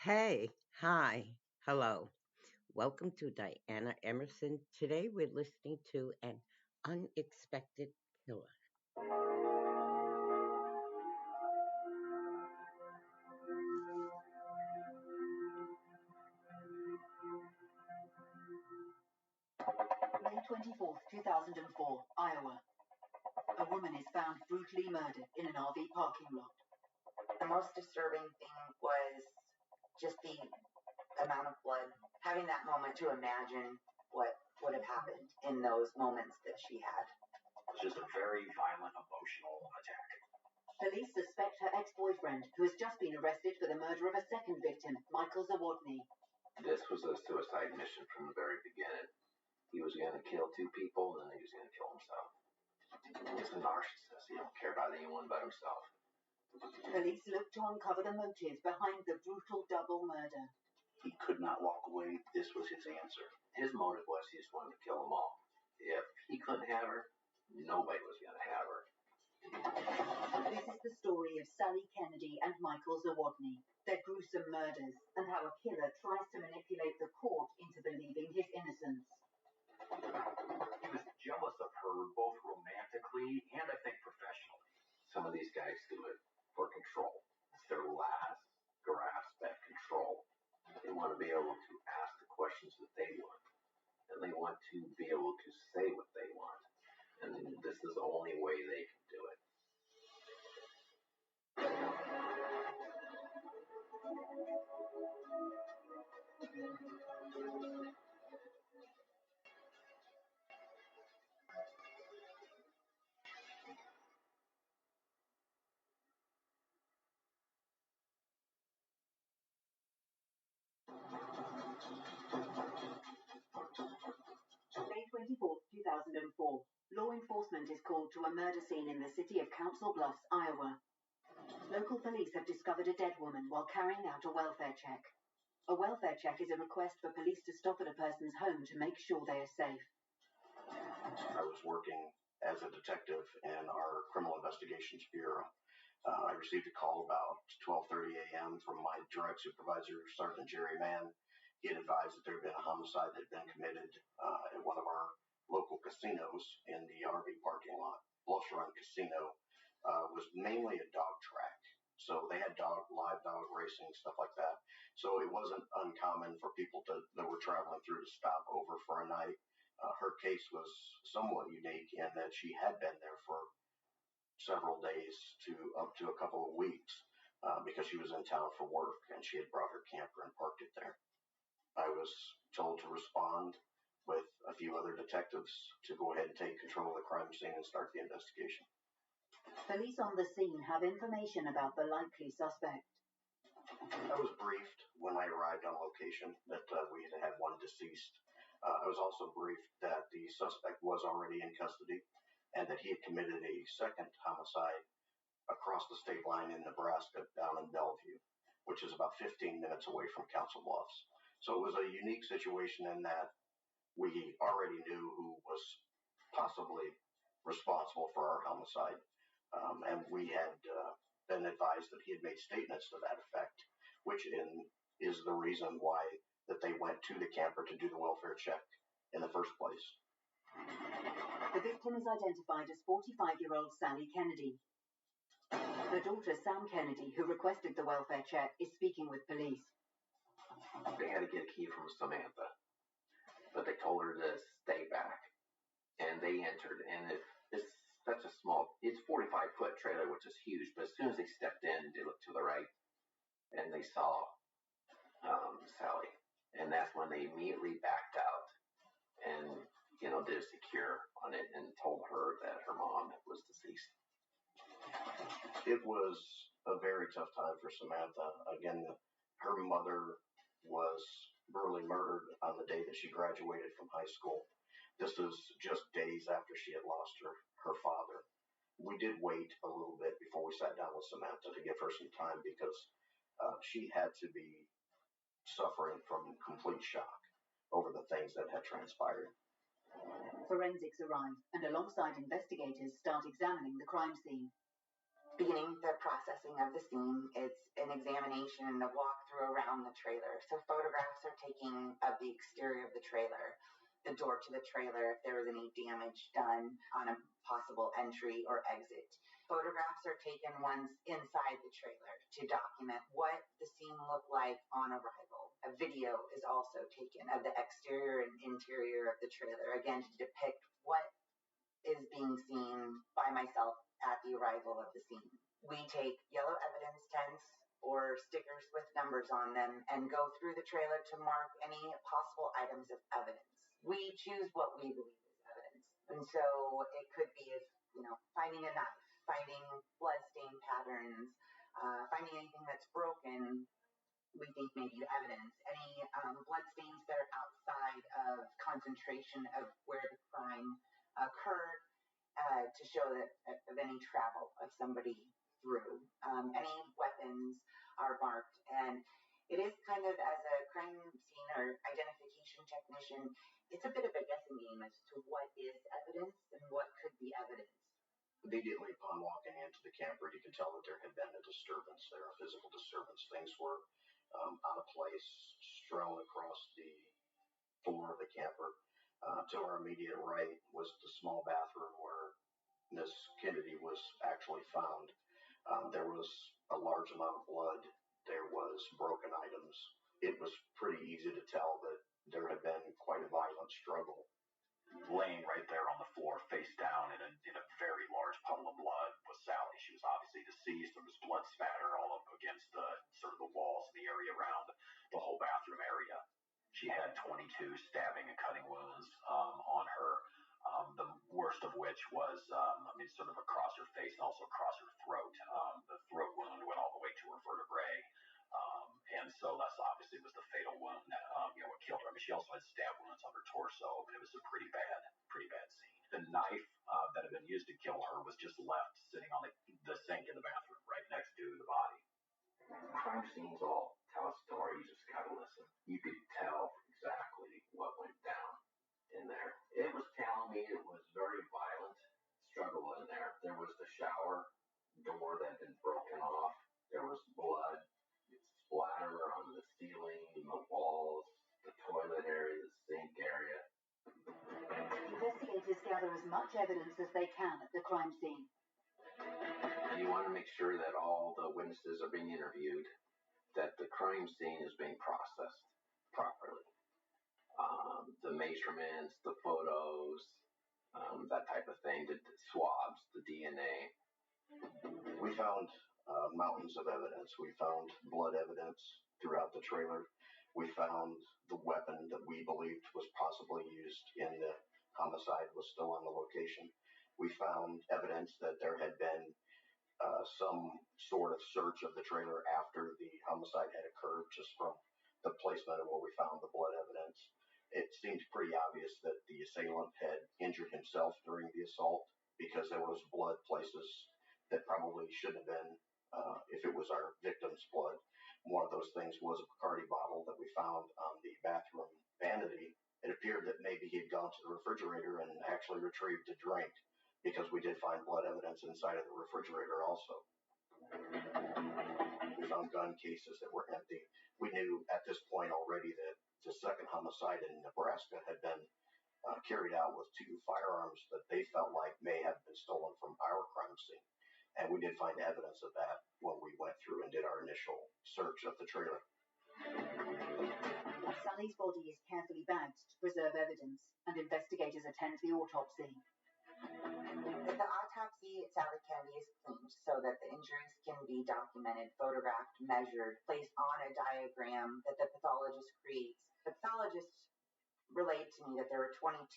Hey, hi, hello. Welcome to Diana Emerson. Today we're listening to An Unexpected Killer. 24th, 2004, Iowa. A woman is found brutally murdered in an RV parking lot. The most disturbing thing was just the amount of blood. Having that moment to imagine what would have happened in those moments that she had. It's just a very violent, emotional attack. Police suspect her ex-boyfriend, who has just been arrested for the murder of a second victim, Michael Zawodny. This was a suicide mission from the very beginning. He was going to kill two people, and then he was going to kill himself. He's a narcissist. He don't care about anyone but himself. Police look to uncover the motives behind the brutal double murder. He could not walk away. This was his answer. His motive was he just wanted to kill them all. If he couldn't have her, nobody was going to have her. This is the story of Sally Kennedy and Michael Zawodny, their gruesome murders, and how a killer tries to manipulate the court into believing his innocence. He was jealous of her both romantically and I think professionally. Some of these guys do it for control. It's their last grasp at control. They want to be able to ask the questions that they want, and they want to be able to say what they want. And this is the only way they can do it. May 24th, 2004. Law enforcement is called to a murder scene in the city of Council Bluffs, Iowa. Local police have discovered a dead woman while carrying out a welfare check. A welfare check is a request for police to stop at a person's home to make sure they are safe. I was working as a detective in our Criminal Investigations Bureau. I received a call about 12:30 a.m. from my direct supervisor, Sergeant Jerry Mann. He had advised that there had been a homicide that had been committed at one of our local casinos in the RV parking lot. Bluffs Run Casino was mainly a dog track. So they had live dog racing, stuff like that. So it wasn't uncommon for people that were traveling through to stop over for a night. Her case was somewhat unique in that she had been there for several days to up to a couple of weeks because she was in town for work and she had brought her camper and parked it there. I was told to respond with a few other detectives to go ahead and take control of the crime scene and start the investigation. Police on the scene have information about the likely suspect. I was briefed when I arrived on location that we had one deceased. I was also briefed that the suspect was already in custody and that he had committed a second homicide across the state line in Nebraska down in Bellevue, which is about 15 minutes away from Council Bluffs. So it was a unique situation in that we already knew who was possibly responsible for our homicide. And we had been advised that he had made statements to that effect, which is the reason why that they went to the camper to do the welfare check in the first place. The victim is identified as 45-year-old Sally Kennedy. Her daughter, Sam Kennedy, who requested the welfare check, is speaking with police. They had to get a key from Samantha, but they told her to stay back. And they entered, and it's such a small, it's 45-foot trailer, which is huge, but as soon as they stepped in, they looked to the right, and they saw Sally. And that's when they immediately backed out and, did a secure on it and told her that her mom was deceased. It was a very tough time for Samantha. Again, her mother was brutally murdered on the day that she graduated from high school. This is just days after she had lost her father. We did wait a little bit before we sat down with Samantha to give her some time because she had to be suffering from complete shock over the things that had transpired. Forensics arrive and alongside investigators start examining the crime scene. Beginning the processing of the scene, it's an an examination and a walkthrough around the trailer. So photographs are taken of the exterior of the trailer, the door to the trailer, if there was any damage done on a possible entry or exit. Photographs are taken once inside the trailer to document what the scene looked like on arrival. A video is also taken of the exterior and interior of the trailer, again to depict what is being seen by myself at the arrival of the scene. We take yellow evidence tents or stickers with numbers on them and go through the trailer to mark any possible items of evidence. We choose what we believe is evidence. And so it could be, finding a knife, finding bloodstain patterns, finding anything that's broken, we think may be evidence. Any bloodstains that are outside of concentration of where the crime occurred, to show that of any travel of somebody through. Any weapons are marked, and it is kind of, as a crime scene or identification technician, it's a bit of a guessing game as to what is evidence and what could be evidence. Immediately upon walking into the camper, you could tell that there had been a disturbance there, a physical disturbance. Things were out of place, strewn across the floor of the camper. To our immediate right was the small bathroom where Miss Kennedy was actually found. There was a large amount of blood. There was broken items. It was pretty easy to tell that there had been quite a violent struggle. Laying right there on the floor, face down in a very large puddle of blood was Sally. She was obviously deceased. There was blood spatter all up against the sort of the walls in the area around the whole bathroom area. She had 22 stabbing and cutting wounds on her. The worst of which was, sort of across her face and also across her throat. The throat wound went all the way to her vertebrae. And so that's obviously was the fatal wound, what killed her. I mean, she also had stab wounds on her torso. I mean, it was a pretty bad scene. The knife that had been used to kill her was just left sitting on the sink in the bathroom right next to the body. Crime scenes all tell a story. You just gotta listen. You could tell exactly what went down in there. It was telling me it was very violent struggle in there. There was the shower door that had been broken off. There was blood splatter on the ceiling, the walls, the toilet area, the sink area. Investigators gather as much evidence as they can at the crime scene. You want to make sure that all the witnesses are being interviewed, that the crime scene is being processed properly. The measurements, the photos, that type of thing, the swabs, the DNA. We found mountains of evidence. We found blood evidence throughout the trailer. We found the weapon that we believed was possibly used in the homicide was still on the location. We found evidence that there had been some sort of search of the trailer after the homicide had occurred, just from the placement of where we found the blood evidence. It seemed pretty obvious that the assailant had injured himself during the assault because there was blood places that probably shouldn't have been if it was our victim's blood. One of those things was a Bacardi bottle that we found on the bathroom vanity. It appeared that maybe he'd gone to the refrigerator and actually retrieved a drink, because we did find blood evidence inside of the refrigerator also. We found gun cases that were empty. We knew at this point already that the second homicide in Nebraska had been carried out with 2 firearms that they felt like may have been stolen from our crime scene. And we did find evidence of that when we went through and did our initial search of the trailer. Sally's body is carefully bagged to preserve evidence, and investigators attend the autopsy. The autopsy, Sally Kennedy, is cleaned so that the injuries can be documented, photographed, measured, placed on a diagram that the pathologist creates. The pathologist relayed to me that there were 22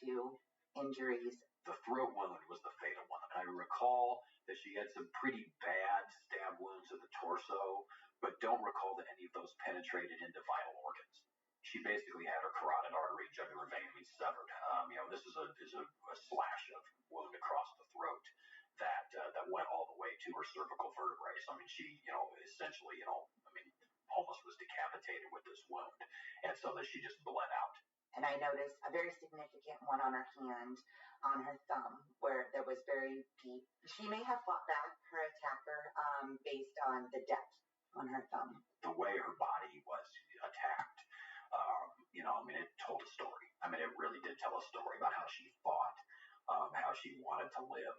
injuries. The throat wound was the fatal one. I recall that she had some pretty bad stab wounds in the torso, but don't recall that any of those penetrated into vital organs. She basically had her carotid artery, jugular vein severed. This is a slash of wound across the throat that went all the way to her cervical vertebrae. So, she, essentially, almost was decapitated with this wound. And so that she just bled out. And I noticed a very significant one on her hand, on her thumb, where there was very deep. She may have fought back her attacker based on the depth on her thumb. The way her body was attacked, it told a story. It really did tell a story about how she fought, how she wanted to live.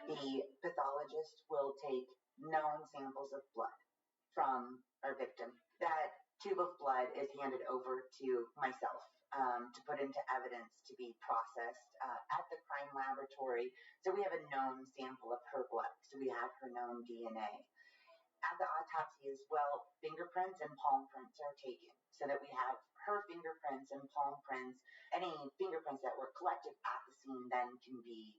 The pathologist will take known samples of blood from our victim. That tube of blood is handed over to myself to put into evidence to be processed at the crime laboratory. So we have a known sample of her blood. So we have her known DNA. At the autopsy as well, fingerprints and palm prints are taken so that we have her fingerprints and palm prints. Any fingerprints that were collected at the scene then can be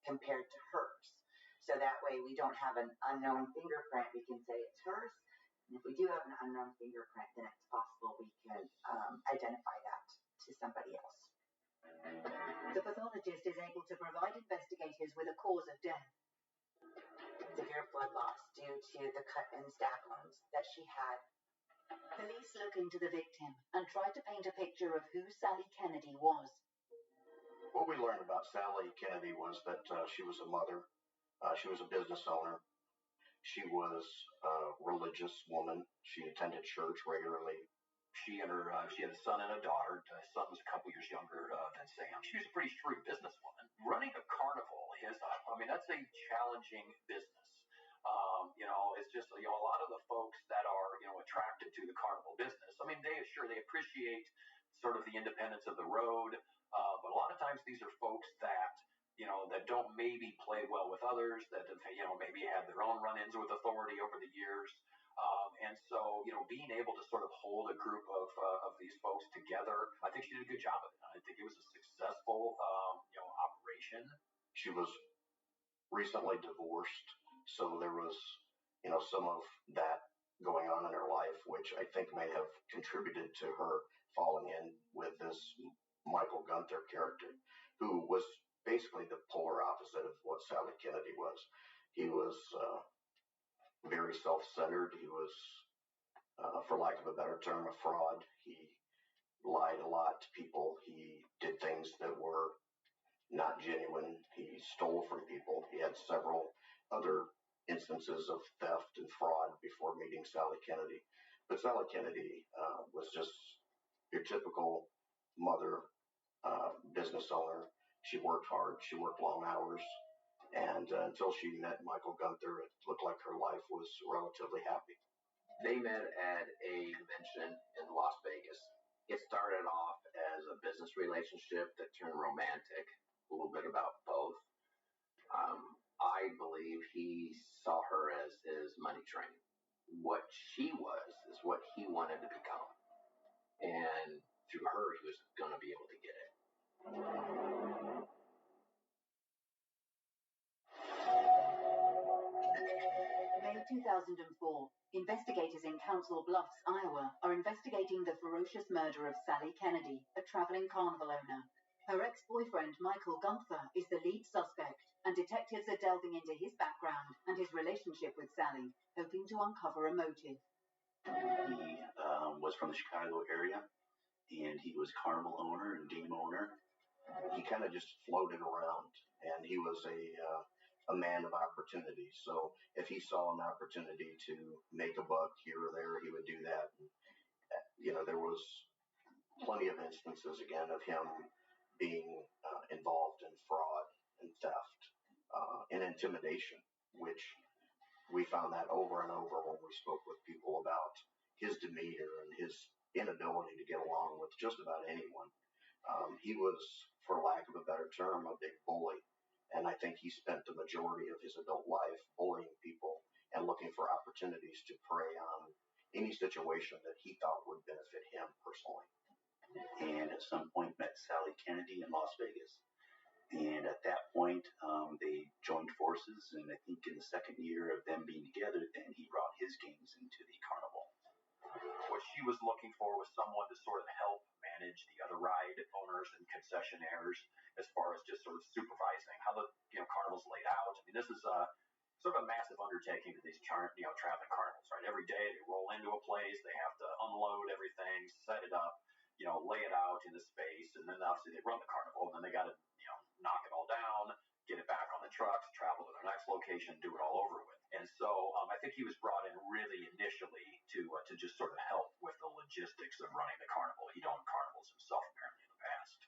compared to hers. So that way we don't have an unknown fingerprint. We can say it's hers. And if we do have an unknown fingerprint, then it's possible we can identify that to somebody else. The pathologist is able to provide investigators with a cause of death. Severe blood loss due to the cut and stab wounds that she had. Police look into the victim and try to paint a picture of who Sally Kennedy was. What we learned about Sally Kennedy was that she was a mother. She was a business owner. She was a religious woman. She attended church regularly. She had a son and a daughter. The son was a couple years younger than Sam. She was a pretty shrewd businesswoman. Running a carnival that's a challenging business. It's just, a lot of the folks that are, attracted to the carnival business, they appreciate sort of the independence of the road. But a lot of times these are folks that, that don't maybe play well with others, that, maybe had their own run-ins with authority over the years. And so, being able to sort of hold a group of these folks together, I think she did a good job of it. I think it was a successful, operation. She was recently divorced, so there was, some of that going on in her life, which I think may have contributed to her falling in with this Michael Gunther character, who was basically the polar opposite of what Sally Kennedy was. He was very self-centered. He was, for lack of a better term, a fraud. He lied a lot to people. He did things that were not genuine. He stole from people. He had several other instances of theft and fraud before meeting Sally Kennedy. But Sally Kennedy was just your typical mother, business owner. She worked hard. She worked long hours. And until she met Michael Gunther, it looked like her life was relatively happy. They met at a convention in Las Vegas. It started off as a business relationship that turned romantic, a little bit about both. I believe he saw her as his money train. What she was is what he wanted to become. And through her, he was going to be able to get it. May 2004, investigators in Council Bluffs, Iowa, are investigating the ferocious murder of Sally Kennedy, a traveling carnival owner. Her ex-boyfriend, Michael Gunther, is the lead suspect, and detectives are delving into his background and his relationship with Sally, hoping to uncover a motive. He was from the Chicago area, and he was carnival owner and game owner. He kind of just floated around, and he was a man of opportunity. So if he saw an opportunity to make a buck here or there, he would do that. And, there was plenty of instances, again, of him being involved in fraud and theft and intimidation, which we found that over and over when we spoke with people about his demeanor and his inability to get along with just about anyone. He was, for lack of a better term, a big bully. And I think he spent the majority of his adult life bullying people and looking for opportunities to prey on any situation that he thought would benefit him personally. And at some point met Sally Kennedy in Las Vegas. And at that point, they joined forces. And I think in the second year of them being together, then he brought his games into the carnival. What she was looking for was someone to sort of help manage the other ride owners and concessionaires as far as just sort of supervising how the carnival's laid out. This is sort of a massive undertaking to these traveling carnivals, right? Every day they roll into a place, they have to unload everything, set it up, lay it out in the space, and then obviously they run the carnival, and then they got to knock it all down, get it back on the trucks, travel to the next location, do it all over with. And so I think he was brought in really initially to just sort of help with the logistics of running the carnival. He'd owned carnivals himself apparently in the past.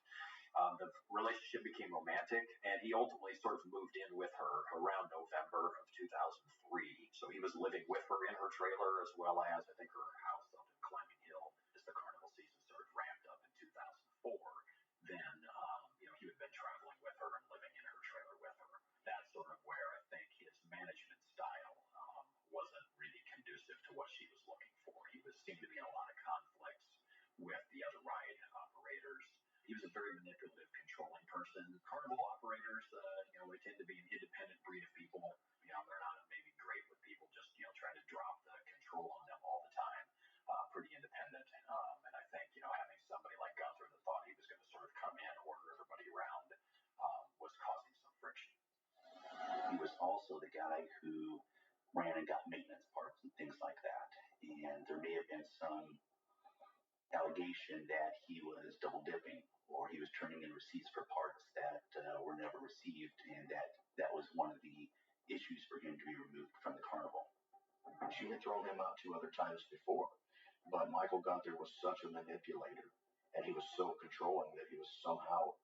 The relationship became romantic, and he ultimately sort of moved in with her around November of 2003. So he was living with her in her trailer as well as, I think, her house up in Climbing Hill as the carnival season sort of ramped up in 2004. Then, he had been traveling with her and living in her trailer with her. That's sort of where I think his management style wasn't really conducive to what she was looking for. He seemed to be in a lot of conflicts with the other ride operators. He was a very manipulative, controlling person. Carnival operators, they tend to be an independent breed of people. They're not maybe great with people just, trying to drop the control on them all the time. Pretty independent. And I think, having somebody like Gunther that thought he was going to sort of come in, order everybody around, was causing some friction. He was also the guy who ran and got maintenance parts and things like that. And there may have been some allegation that he was double dipping, or he was turning in receipts for parts that were never received, and that was one of the issues for him to be removed from the carnival. She had thrown him out 2 other times before, but Michael Gunther was such a manipulator, and he was so controlling that he was somehow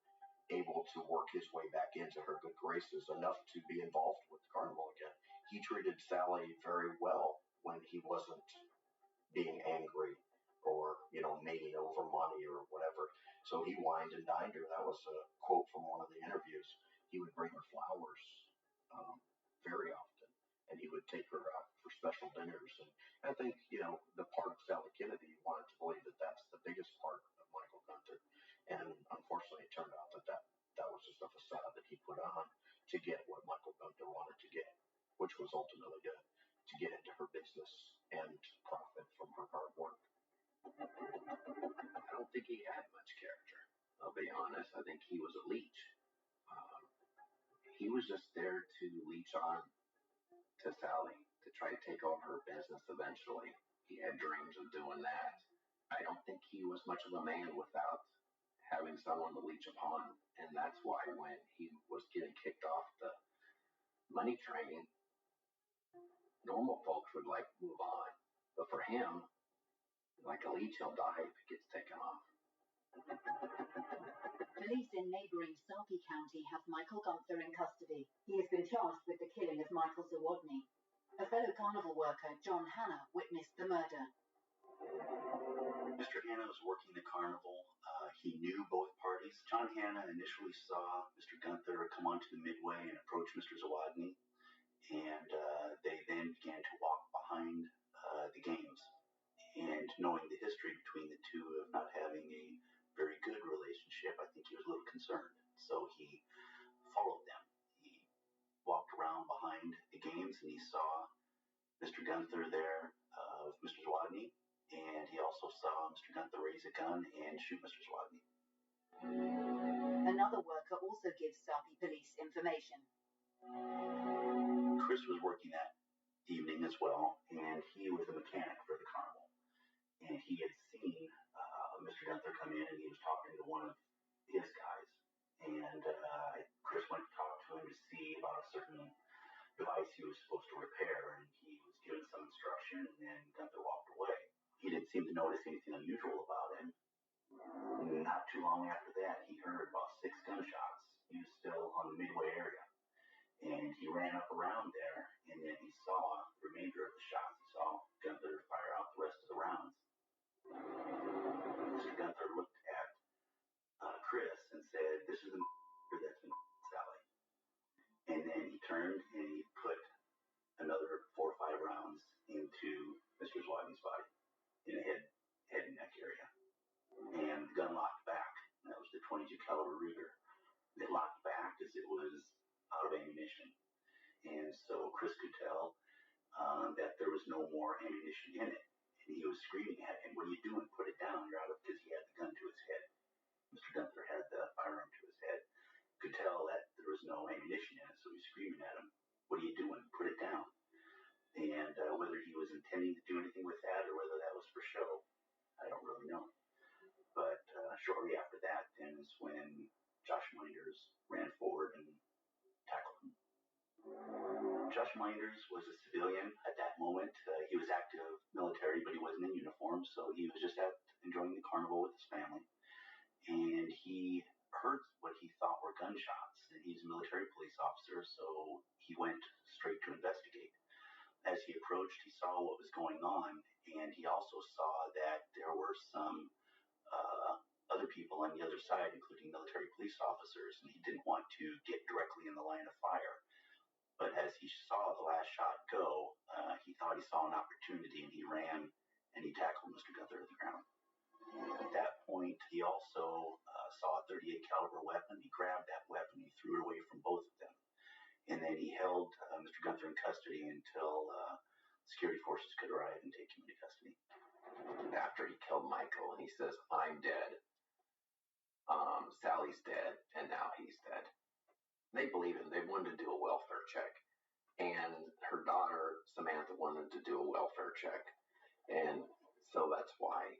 able to work his way back into her good graces enough to be involved with the carnival again. He treated Sally very well when he wasn't being angry or, making over money or whatever. So he wined and dined her. That was a quote from one of the interviews. He would bring her flowers very often, and he would take her out for special dinners. And I think, the part of Sally Kennedy wanted to believe that that's the biggest part of Michael Gunther. And unfortunately, it turned out that was just a facade that he put on to get what Michael Gunther wanted to get, which was ultimately to get into her business and profit from her hard work. I don't think he had much character. I'll be honest. I think he was a leech. He was just there to leech on to Sally to try to take over her business eventually. He had dreams of doing that. I don't think he was much of a man without having someone to leech upon. And that's why when he was getting kicked off the money train, normal folks would move on. But for him, like a leech, he'll die if it gets taken off. Police in neighbouring Sarpy County have Michael Gunther in custody. He has been charged with the killing of Michael Zawodny. A fellow carnival worker, John Hanna, witnessed the murder. Mr. Hanna was working the carnival. He knew both parties. John Hanna initially saw Mr. Gunther come onto the midway and approach Mr. Zawodny, and they then began to walk behind the games. And knowing the history between the two of not having a very good relationship, I think he was a little concerned. So he followed them. He walked around behind the games, and he saw Mr. Gunther there with Mr. Zawodny, and he also saw Mr. Gunther raise a gun and shoot Mr. Zawodny. Another worker also gives Sarpy police information. Chris was working that evening as well, and he was a mechanic for the carnival. And he had seen Mr. Gunther come in, and he was talking to one of his guys. And Chris went to talk to him to see about a certain device he was supposed to repair, and he was given some instruction, and then Gunther walked away. He didn't seem to notice anything unusual about him. Not too long after that, he heard about 6 gunshots. He was still on the Midway area. And he ran up around there, and then he saw the remainder of the shots. He saw Gunther fire out the rest of the rounds. Mr. Gunther looked at Chris and said, "This is the that's been Sally." And then he turned and he put another 4 or 5 rounds into Mr. Zawodny's body in the head and neck area. And the gun locked back. And that was the .22 caliber Ruger. It locked back as it was out of ammunition. And so Chris could tell that there was no more ammunition in it. And he was screaming at him, "What are you doing? Put it down. You're out of," because he had the gun to his head. Mr. Gunther had the firearm to his head. Could tell that there was no ammunition in it, so he's screaming at him, "What are you doing? Put it down." And whether he was intending to do anything with that or whether that was for show, I don't really know. But shortly after that, then is when Josh Minders ran forward and Myers was a civilian at that moment. He was active military, but he wasn't in uniform, so he was just out enjoying the carnival with his family. And he heard what he thought were gunshots. And he's a military police officer, so he went straight to investigate. As he approached, he saw what was going on, and he also saw that there were some other people on the other side, including military police officers, and he didn't want to get directly in the line of fire. But as he saw the last shot go, he thought he saw an opportunity, and he ran and he tackled Mr. Gunther to the ground. At that point, he also saw a .38 caliber weapon. He grabbed that weapon, he threw it away from both of them, and then he held Mr. Gunther in custody until security forces could arrive and take him into custody. After he killed Michael, and he says, "I'm dead. Sally's dead, and now he's dead." They believe him. They wanted to do a welfare check, and her daughter Samantha wanted to do a welfare check, and so that's why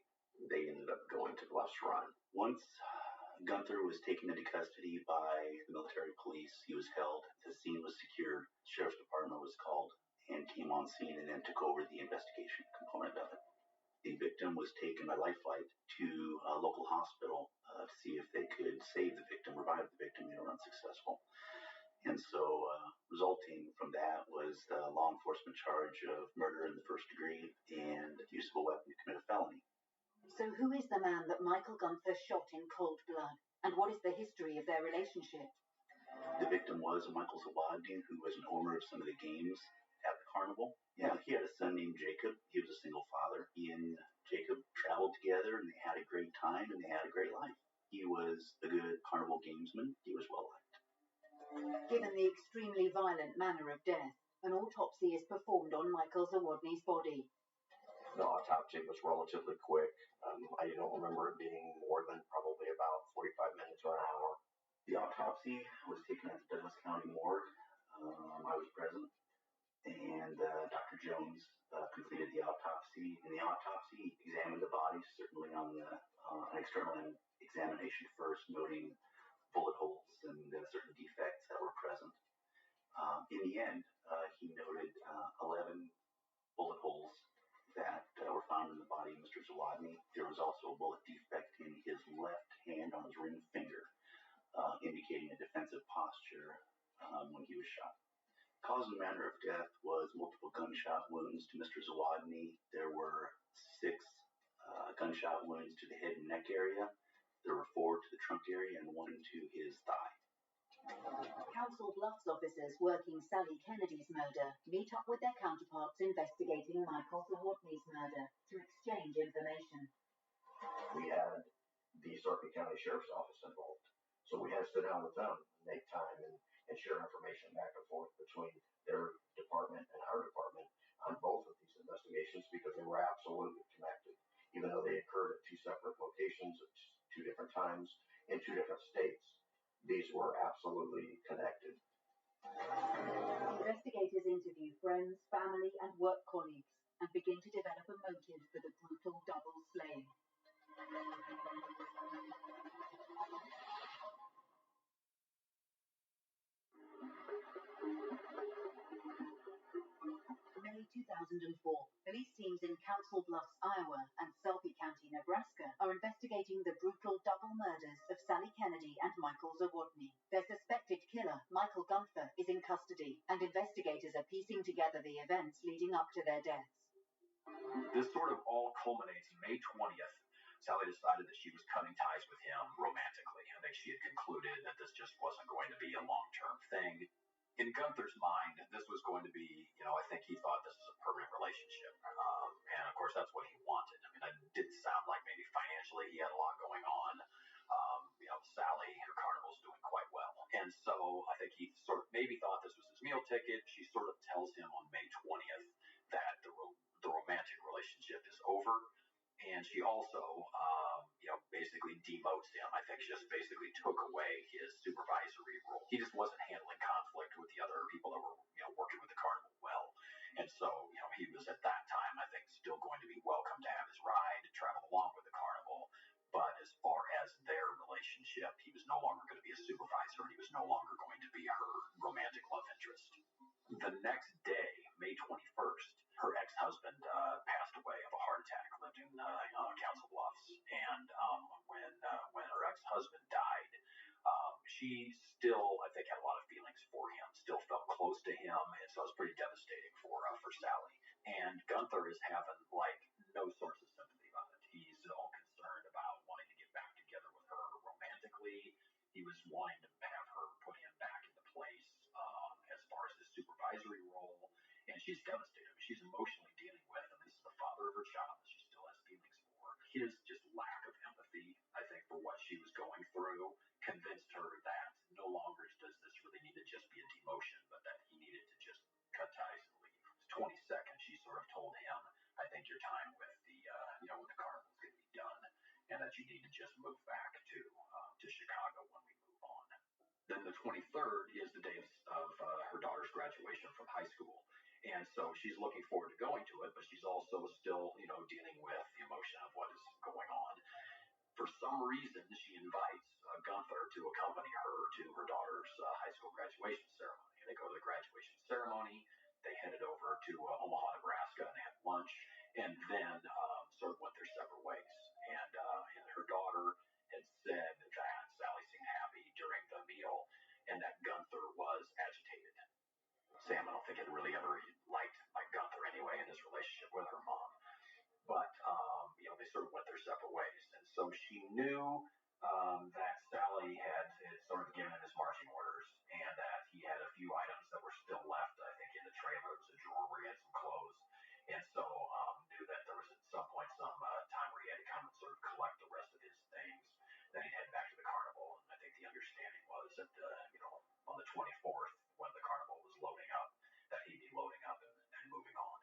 they ended up going to Bluffs Run. Once Gunther was taken into custody by the military police, he was held. The scene was secured. The sheriff's department was called and came on scene and then took over the investigation component of it. The victim was taken by life flight to a local hospital to see if they could save the victim, revive the victim. They were unsuccessful. And so resulting from that was the law enforcement charge of murder in the first degree and use of a weapon to commit a felony. So who is the man that Michael Gunther shot in cold blood? And what is the history of their relationship? The victim was Michael Zawodny, who was an owner of some of the games at the carnival. Yeah, he had a son named Jacob. He was a single father. He and Jacob traveled together, and they had a great time, and they had a great life. He was a good carnival gamesman. He was well liked. Given the extremely violent manner of death, an autopsy is performed on Michael Zawodny's body. The autopsy was relatively quick. I don't remember it being more than probably about 45 minutes or an hour. The autopsy was taken at the Douglas County morgue. I was present. And Dr. Jones completed the autopsy. And the autopsy examined the body, certainly on an external examination first, noting bullet holes and certain defects that were present. In the end, he noted 11 bullet holes that were found in the body of Mr. Zawodny. There was also a bullet defect in his left hand on his ring finger, indicating a defensive posture when he was shot. Cause and manner of death was multiple gunshot wounds to Mr. Zawodny. There were 6 gunshot wounds to the head and neck area. There were 4 to the trunk area and 1 to his thigh. Council Bluffs officers working Sally Kennedy's murder meet up with their counterparts investigating Michael Zawodny's murder to exchange information. We had the Sarpy County Sheriff's Office involved, so we had to sit down with them, make time, and share information back and forth between their department and our department on both of these investigations because they were absolutely connected. Even though they occurred at 2 separate locations at 2 different times in 2 different states, these were absolutely connected. Investigators interview friends, family, and work colleagues and begin to develop a motive for the brutal double slaying. May 2004, police teams in Council Bluffs, Iowa, and Sarpy County, Nebraska, are investigating the brutal double murders of Sally Kennedy and Michael Zawodny. Their suspected killer, Michael Gunther, is in custody, and investigators are piecing together the events leading up to their deaths. This sort of all culminates May 20th. Sally decided that she was cutting ties with him romantically. I think she had concluded that this just wasn't going to be a long-term thing. In Gunther's mind, this was going to be, I think he thought this was a permanent relationship. And of course, that's what he wanted. I mean, it didn't sound like maybe financially he had a lot going on. Sally, her carnival's doing quite well. And so I think he sort of maybe thought this was his meal ticket. She sort of tells him on May 20th that the romantic relationship is over. And she also, basically demotes him. I think she just basically took away his supervisory role. He just wasn't handling conflict with the other people that were, working with the carnival well. And so, he was at that time, I think, still going to be welcome to have his ride, travel along with the carnival. But as far as their relationship, he was no longer going to be a supervisor, and he was no longer going to be her romantic love interest. The next day, she still, I think, had a lot of feelings for him, still felt close to him, and so it was pretty devastating for Sally. And Gunther is having like no source of sympathy about it. He's all concerned about wanting to get back together with her romantically. He was wanting to have her put him back into place as far as his supervisory role, and she's devastated. I mean, she's emotionally dealing with, and this is the father of her child that she still has feelings for. His just lack of empathy, I think, for what she was going through, convinced her that no longer does this really need to just be a demotion, but that he needed to just cut ties and leave. 22nd, she sort of told him, I think your time with with the carnival is going to be done, and that you need to just move back to Chicago when we move on. Then the 23rd is the day of her daughter's graduation from high school. And so she's looking forward to going to it, but she's also still, dealing with the emotion of what is going on. For some reason, she invites Gunther to accompany her to her daughter's high school graduation ceremony. And they go to the graduation ceremony. They headed over to Omaha, Nebraska, and they had lunch, and then sort of went their separate ways. And her daughter had said that Sally seemed happy during the meal, and that Gunther was agitated. Sam, I don't think had really ever liked Gunther anyway in his relationship with her mom. But, they sort of went their separate ways. And so she knew that Sally had sort of given him his marching orders, and that he had a few items that were still left, I think, in the trailer. It was a drawer where he had some clothes. And so knew that there was at some point some time where he had to come and sort of collect the rest of his things. Then he'd head back to the carnival. And I think the understanding was that, on the 24th, when the carnival was loading up, that he'd be loading up and moving on.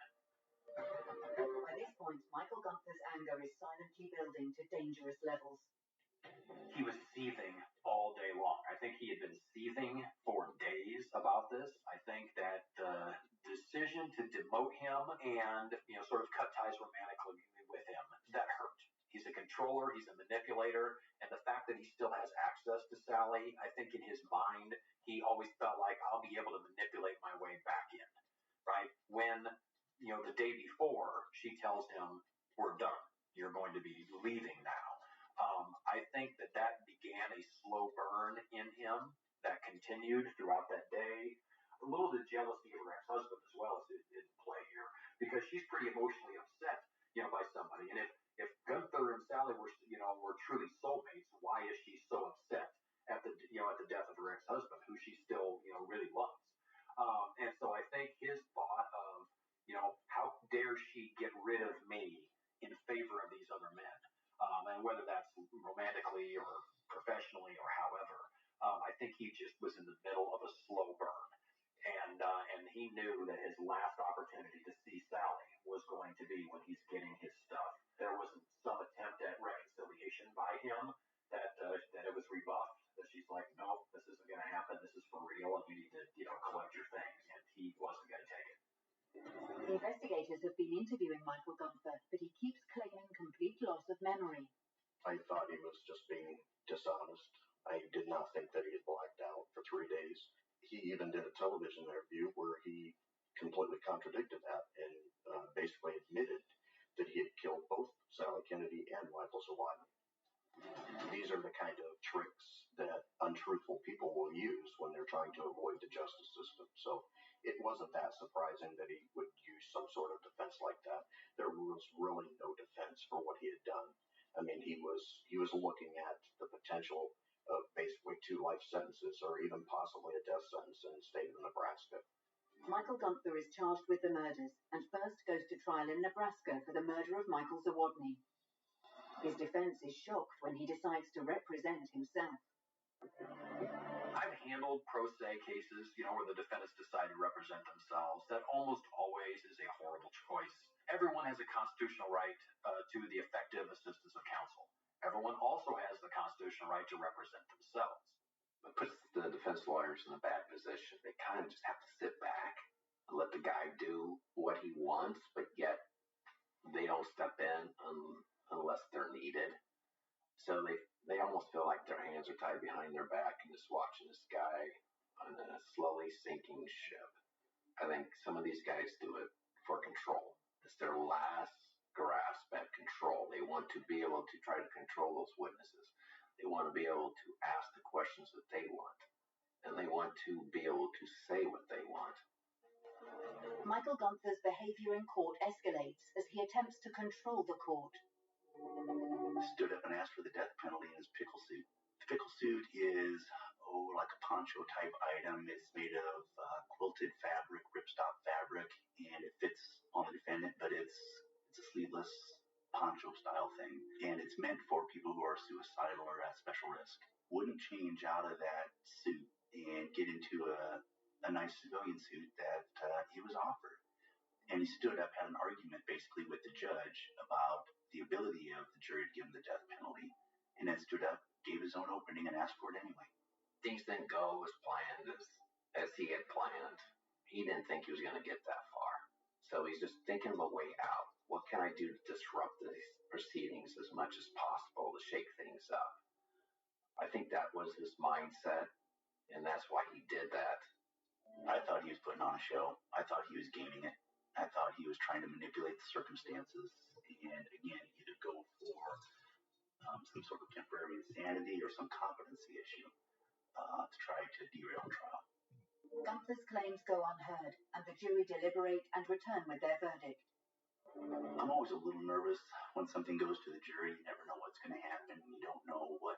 By this point, Michael Gunther's anger is silently building to dangerous levels. He was seething all day long. I think he had been seething for days about this. I think that the decision to demote him and, sort of cut ties romantically with him, that hurt. He's a controller, he's a manipulator, and the fact that he still has access to Sally, I think in his mind, he always felt like I'll be able to manipulate my way back in, right? When, the day before, she tells him, we're done. You're going to be leaving now. I think that began a slow burn in him that continued throughout that day. A little of the jealousy of her ex-husband as well is in play here, because she's pretty emotionally upset, by somebody. And if Gunther and Sally were truly soulmates, why is she so upset at the death of her ex-husband, who she still, really loves? And so I think his thought of, how dare she get rid of me in favor of these other men? And whether that's romantically or professionally or however, I think he just was in the middle of a slow burn. And he knew that his last opportunity to see Sally was going to be when he's getting his stuff. There was some attempt at reconciliation by him that it was rebuffed, that she's like, no, this isn't going to happen. This is for real, and you need to, collect your things. And he wasn't going to take it. Investigators have been interviewing Michael Gunther, but he keeps claiming complete loss of memory. I thought he was just being dishonest. I did not think that he had blacked out for 3 days. He even did a television interview where he completely contradicted that and basically admitted that he had killed both Sally Kennedy and Michael Zawodny. These are the kind of tricks that untruthful people will use when they're trying to avoid the justice system. So it wasn't that surprising that he would use some sort of defense like that. There was really no defense for what he had done. I mean, he was looking at the potential of basically 2 life sentences or even possibly a death sentence in the state of Nebraska. Michael Gunther is charged with the murders and first goes to trial in Nebraska for the murder of Michael Zawodny. His defense is shocked when he decides to represent himself. I've handled pro se cases, where the defendants decide to represent themselves. That almost always is a horrible choice. Everyone has a constitutional right to the effective assistance of counsel. Everyone also has the constitutional right to represent themselves. It puts the defense lawyers in a bad position. They kind of just have to sit back and let the guy do what he wants, but yet they don't step in unless they're needed. So they almost feel like their hands are tied behind their back and just watching this guy on a slowly sinking ship. I think some of these guys do it for control. It's their last grasp at control. They want to be able to try to control those witnesses. They want to be able to ask the questions that they want, and they want to be able to say what they want. Michael Gunther's behavior in court escalates as he attempts to control the court. Stood up and asked for the death penalty in his pickle suit. The pickle suit is, like a poncho type item. It's made of quilted fabric, ripstop fabric, and it fits on the defendant, but it's a sleeveless poncho style thing, and it's meant for people who are suicidal or at special risk. Wouldn't change out of that suit and get into a nice civilian suit that he was offered. And he stood up, had an argument basically with the judge about the ability of the jury to give him the death penalty, and then stood up, gave his own opening, and asked for it anyway. Things didn't go as planned as he had planned. He didn't think he was going to get that far. So he's just thinking of a way out. What can I do to disrupt these proceedings as much as possible to shake things up? I think that was his mindset, and that's why he did that. I thought he was putting on a show. I thought he was gaming it. I thought he was trying to manipulate the circumstances and, again, either go for some sort of temporary insanity or some competency issue to try to derail the trial. Gunther's claims go unheard, and the jury deliberate and return with their verdict. I'm always a little nervous when something goes to the jury. You never know what's going to happen. You don't know what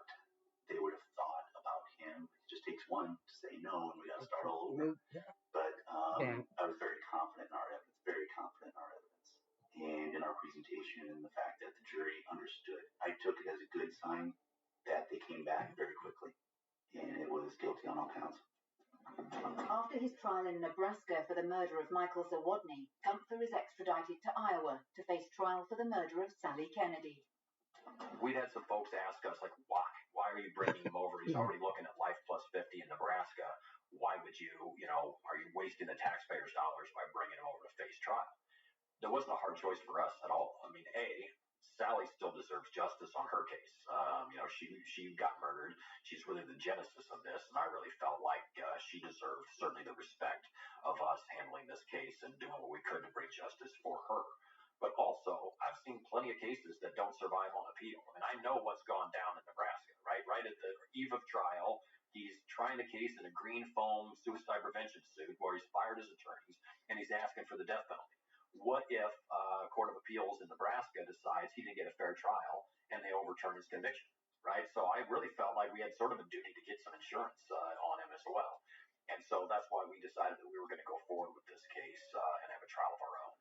they would have thought about him. It just takes one to say no, and we got to start all over. But I was very confident in our evidence, and in our presentation, and the fact that the jury understood. I took it as a good sign that they came back very quickly, and it was guilty on all counts. After his trial in Nebraska for the murder of Michael Zawodny, Gunther is extradited to Iowa to face trial for the murder of Sally Kennedy. We'd had some folks ask us, like, why? Why are you bringing him over? He's already looking at life plus 50 in Nebraska. Why would you, are you wasting the taxpayers' dollars by bringing him over to face trial? There wasn't a hard choice for us at all. I mean, Sally still deserves justice on her case. She got murdered. She's really the genesis of this, and I really felt like she deserved certainly the respect of us handling this case and doing what we could to bring justice for her. But also, I've seen plenty of cases that don't survive on appeal, and I know what's gone down in Nebraska. Right at the eve of trial, he's trying the case in a green foam suicide prevention suit where he's fired his attorneys, and he's asking for the death penalty. What if a court of appeals in Nebraska decides he didn't get a fair trial and they overturn his conviction, right? So I really felt like we had sort of a duty to get some insurance on him as well. And so that's why we decided that we were going to go forward with this case and have a trial of our own.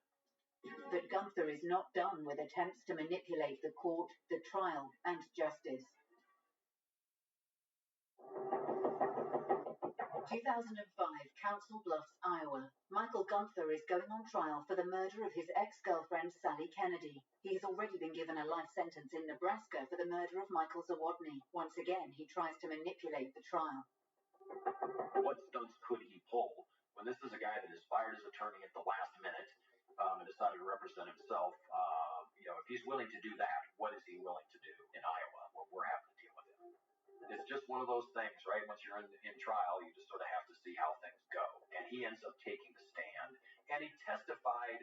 But Gunther is not done with attempts to manipulate the court, the trial, and justice. 2005, Council Bluffs, Iowa. Michael Gunther is going on trial for the murder of his ex-girlfriend Sally Kennedy. He has already been given a life sentence in Nebraska for the murder of Michael Zawodny. Once again, he tries to manipulate the trial. What stunts could he pull when this is a guy that has fired his attorney at the last minute and decided to represent himself? If he's willing to do that, what is he willing to do in Iowa where we're having to deal with him? It's just one of those things, right? Once you're in trial, you just sort of have to see how things go. And he ends up taking the stand, and he testified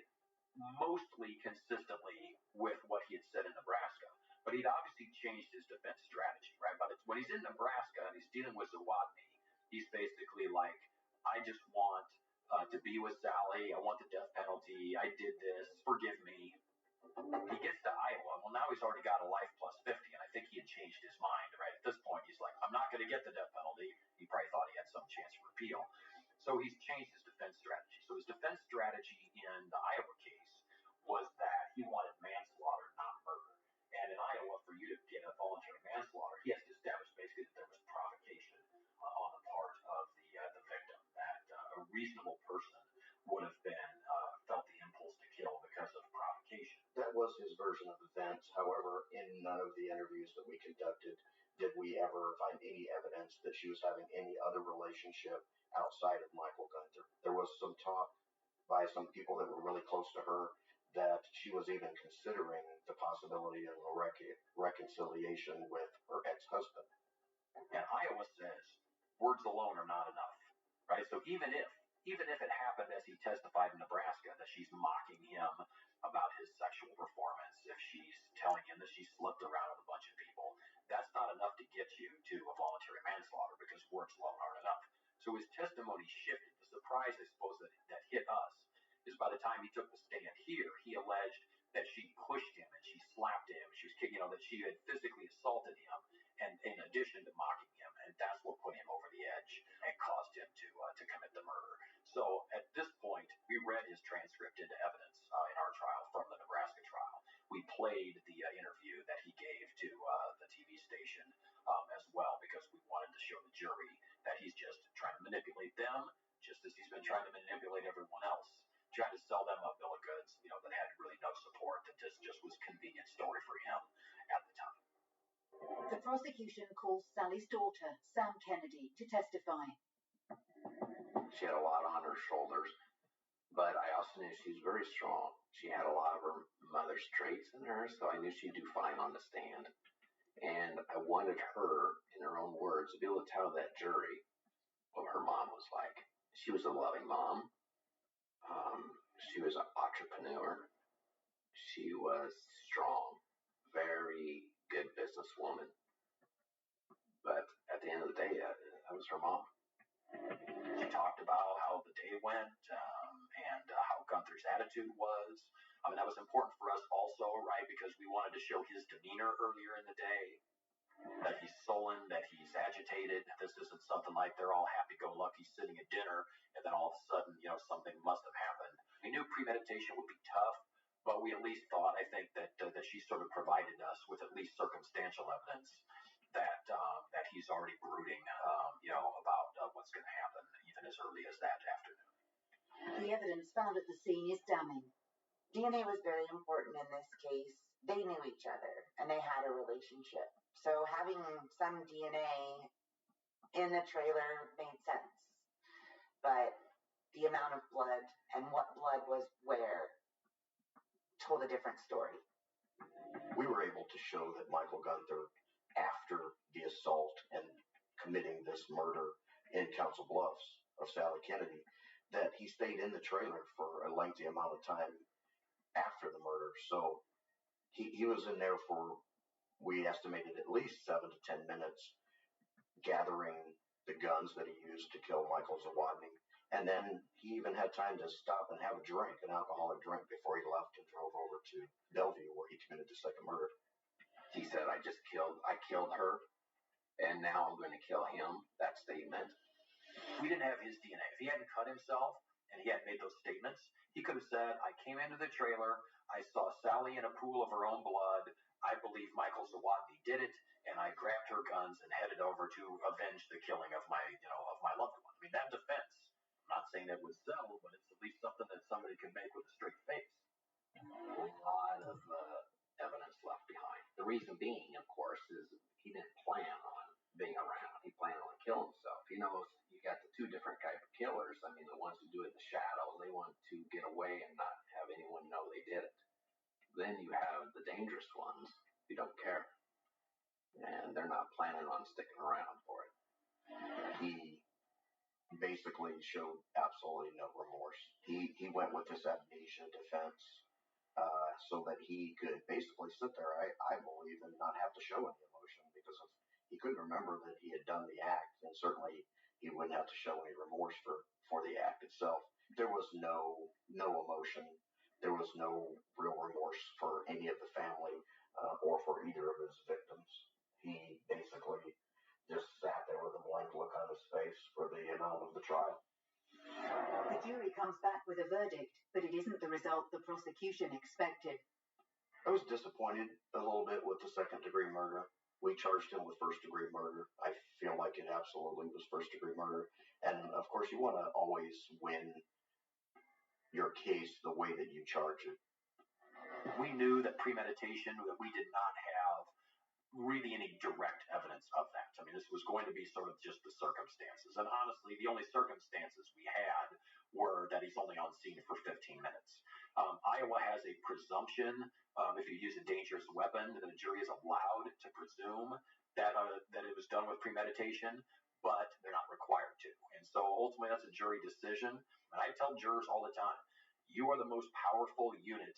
mostly consistently with what he had said in Nebraska. But he'd obviously changed his defense strategy, right? But when he's in Nebraska and he's dealing with Zawodny, he's basically like, I just want to be with Sally. I want the death penalty. I did this. Forgive me. He gets to Iowa. Well, now he's already got a life plus 50, and I think he had changed his mind, right? At this point, he's like, I'm not going to get the death penalty. He probably thought he had some chance for appeal. So he's changed his defense strategy. So his defense strategy in the Iowa case was that he wanted manslaughter, not murder. And in Iowa, for you to get a voluntary manslaughter, he has to establish basically that there was provocation on the part of the victim, that a reasonable person would have been felt the impulse to kill because of provocation. That was his version of events. However, in none of the interviews that we conducted did we ever find any evidence that she was having any other relationship outside of Michael Gunther. There was some talk by some people that were really close to her that she was even considering the possibility of a reconciliation with her ex-husband. And Iowa says words alone are not enough, right? So even if it happened as he testified in Nebraska that she's mocking him about his sexual performance, if she's telling him that she slept around with a bunch of people, that's not enough to get that she had physically assaulted him, and in addition to mocking him, and that's what put him over the edge and caused him to commit the murder. So at this point, we read his transcript into evidence in our trial from the Nebraska trial. We played the interview that he gave to the TV station as well, because we wanted to show the jury that he's just trying to manipulate them, just as he's been trying to manipulate everyone else, trying to sell them a bill of goods, that had really no support, that just was convenient story for him at the time. The prosecution calls Sally's daughter, Sam Kennedy, to testify. She had a lot on her shoulders, but I also knew she was very strong. She had a lot of her mother's traits in her, so I knew she'd do fine on the stand. And I wanted her, in her own words, to be able to tell that jury what her mom was like. She was a loving mom. She was an entrepreneur. She was strong, very good businesswoman. But at the end of the day, that was her mom. She talked about how the day went and how Gunther's attitude was. I mean, that was important for us also, right? Because we wanted to show his demeanor earlier in the day, that he's sullen, that he's agitated. This isn't something like they're all happy-go-lucky sitting at dinner, and then all of a sudden, something must have happened. We knew premeditation would be tough, but we at least thought, I think, that she sort of provided us with at least circumstantial evidence that he's already brooding, about what's going to happen, even as early as that afternoon. The evidence found at the scene is damning. DNA was very important in this case. They knew each other, and they had a relationship. So having some DNA in the trailer made sense. But the amount of blood and what blood was where told a different story. We were able to show that Michael Gunther, after the assault and committing this murder in Council Bluffs of Sally Kennedy, that he stayed in the trailer for a lengthy amount of time after the murder. So he was in there for, we estimated, at least 7 to 10 minutes, gathering the guns that he used to kill Michael Zawodny. And then he even had time to stop and have a drink, an alcoholic drink, before he left and drove over to Bellevue, where he committed the second murder. He said, I killed her, and now I'm going to kill him. That statement. We didn't have his DNA. If he hadn't cut himself and he hadn't made those statements, he could have said, I came into the trailer, I saw Sally in a pool of her own blood, I believe Michael Zawodny did it, and I grabbed her guns and headed over to avenge the killing of my loved one. I mean, that defense, I'm not saying that would sell, but it's at least something that somebody can make with a straight face. A lot of evidence left behind. The reason being, of course, is he didn't plan on being around. He planned on killing himself. You got the two different type of killers. I mean, the ones who do it in the shadows, they want to get away and not have anyone know they did it. Then you have the dangerous ones who don't care, and they're not planning on sticking around for it. He basically showed absolutely no remorse. He went with this amnesia defense so that he could basically sit there, I believe, and not have to show any emotion, because he couldn't remember that he had done the act, and certainly he wouldn't have to show any remorse for the act itself. There was no emotion. There was no real remorse for any of the family or for either of his victims. He basically just sat there with a blank look on his face for the amount of the trial. The jury comes back with a verdict, but it isn't the result the prosecution expected. I was disappointed a little bit with the second-degree murder. We charged him with first-degree murder. I feel like it absolutely was first-degree murder. And, of course, you want to always win your case the way that you charge it. We knew that premeditation, that we did not have really any direct evidence of that. I mean, this was going to be sort of just the circumstances. And honestly, the only circumstances we had were that he's only on scene for 15 minutes. Iowa has a presumption, if you use a dangerous weapon, that a jury is allowed to presume that it was done with premeditation, but they're not required to. And so ultimately, that's a jury decision. And I tell jurors all the time, you are the most powerful unit,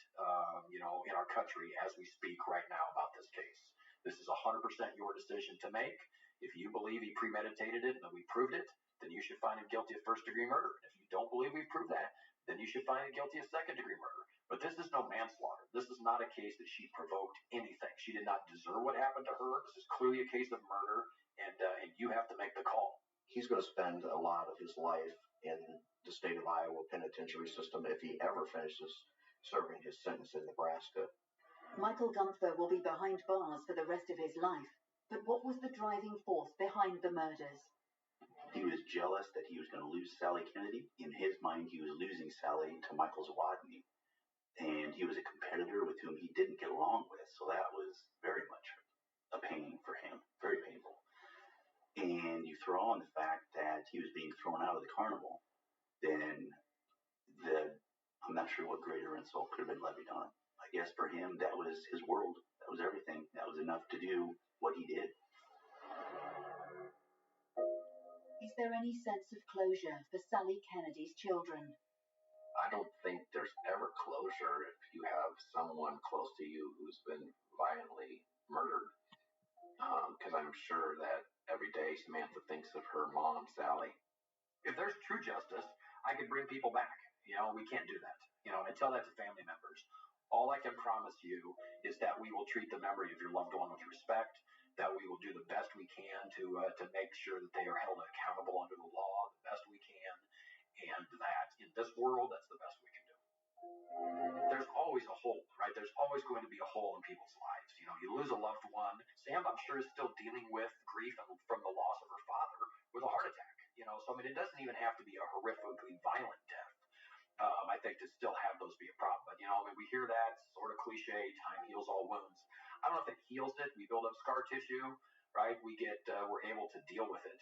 in our country as we speak right now about this case. This is 100% your decision to make. If you believe he premeditated it and that we proved it, then you should find him guilty of first-degree murder. If you don't believe we've proved that, then you should find him guilty of second-degree murder. But this is no manslaughter. This is not a case that she provoked anything. She did not deserve what happened to her. This is clearly a case of murder, and you have to make the call. He's going to spend a lot of his life in the state of Iowa penitentiary system if he ever finishes serving his sentence in Nebraska. Michael Gunther will be behind bars for the rest of his life. But what was the driving force behind the murders? He was jealous that he was going to lose Sally Kennedy. In his mind, he was losing Sally to Michael Zawodny. And he was a competitor with whom he didn't get along with. So that was very much a pain for him, very painful. And you throw on the fact that he was being thrown out of the carnival, then I'm not sure what greater insult could have been levied on. I guess for him, that was his world. That was everything. That was enough to do what he did. Is there any sense of closure for Sally Kennedy's children? I don't think there's ever closure if you have someone close to you who's been violently murdered. Because I'm sure that every day Samantha thinks of her mom, Sally. If there's true justice, I could bring people back. We can't do that. And I tell that to family members. All I can promise you is that we will treat the memory of your loved one with respect, that we will do the best we can to make sure that they are held accountable under the law the best we can, and that in this world, that's the best we can do. There's always a hole, right? There's always going to be a hole in people's lives. You lose a loved one. Sam, I'm sure, is still dealing with grief from the loss of her father with a heart attack. So it doesn't even have to be a horrifically violent death. I think to still have those be a problem. But, we hear that sort of cliche, time heals all wounds. I don't know if it heals it. We build up scar tissue, right? We're able to deal with it,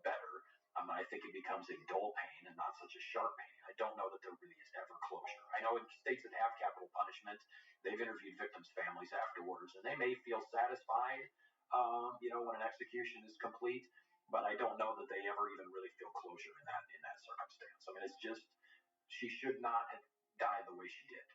better. I think it becomes a dull pain and not such a sharp pain. I don't know that there really is ever closure. I know in states that have capital punishment, they've interviewed victims' families afterwards, and they may feel satisfied, when an execution is complete, but I don't know that they ever even really feel closure in that circumstance. It's just, she should not have died the way she did.